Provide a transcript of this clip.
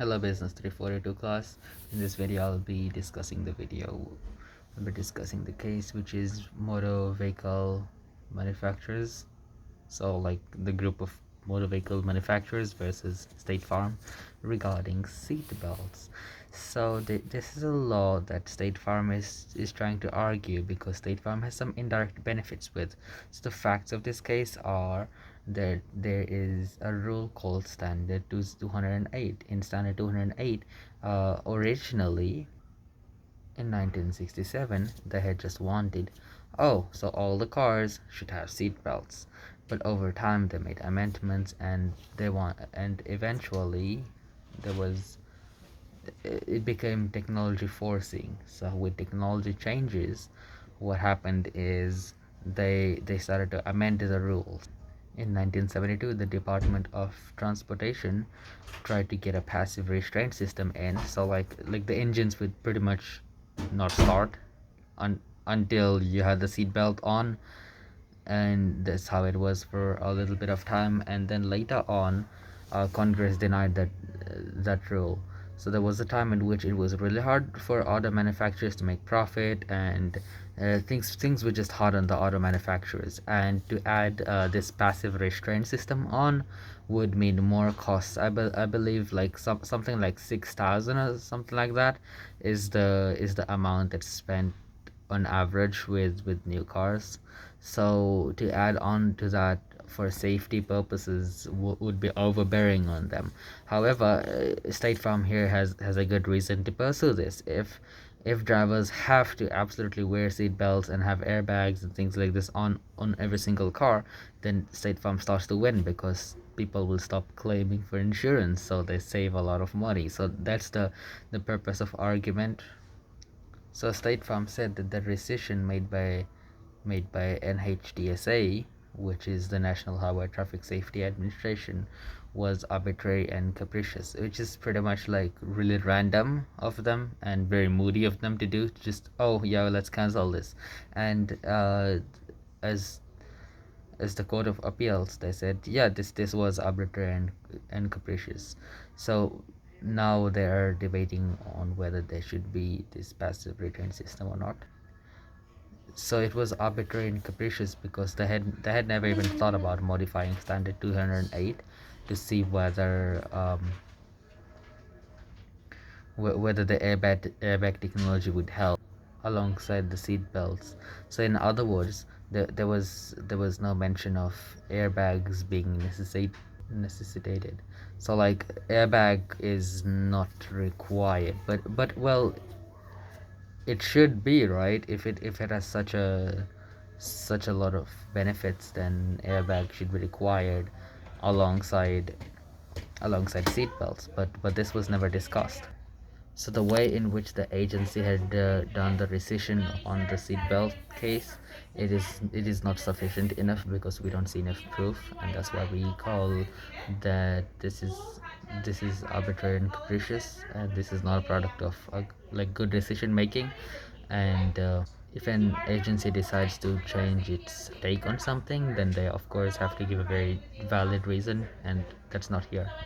Hello Business 342 class. In this video I'll be discussing the case which is motor vehicle manufacturers. So like the group of motor vehicle manufacturers versus State Farm regarding seat belts. So this is a law that State Farm is trying to argue because State Farm has some indirect benefits with. So the facts of this case are that there is a rule called Standard 208. In Standard 208, originally in 1967, they had just wanted, oh, so all the cars should have seat belts. But over time, they made amendments, and eventually, there was it became technology forcing. So with technology changes, what happened is they started to amend the rules. In 1972, the Department of Transportation tried to get a passive restraint system in, so like the engines would pretty much not start until you had the seatbelt on, and that's how it was for a little bit of time. And then later on, Congress denied that rule. So there was a time in which it was really hard for auto manufacturers to make profit, and things were just hard on the auto manufacturers. And to add this passive restraint system on would mean more costs. I believe like something like 6,000 or something like that is the amount that's spent on average with new cars. So to add on to that for safety purposes would be overbearing on them. However, State Farm here has a good reason to pursue this. If drivers have to absolutely wear seat belts and have airbags and things like this on every single car, then State Farm starts to win because people will stop claiming for insurance, so they save a lot of money. So that's the purpose of argument. So State Farm said that the rescission made by NHTSA, which is the National Highway Traffic Safety Administration, was arbitrary and capricious, which is pretty much like really random of them and very moody of them to do. Just, oh yeah, let's cancel this. And as as the Court of Appeals, they said, yeah, this was arbitrary and capricious. So now they are debating on whether there should be this passive return system or not. So it was arbitrary and capricious because they had never even thought about modifying Standard 208 to see whether the airbag technology would help alongside the seat belts. So in other words, there was no mention of airbags being necessitated. So like airbag is not required, but well, it should be, right? If it has such a lot of benefits, then airbag should be required alongside seat belts. But this was never discussed. So the way in which the agency had done the rescission on the seatbelt case, it is not sufficient enough because we don't see enough proof, and that's why we call that this is arbitrary and capricious, and this is not a product of like good decision making. And if an agency decides to change its take on something, then they of course have to give a very valid reason, and that's not here.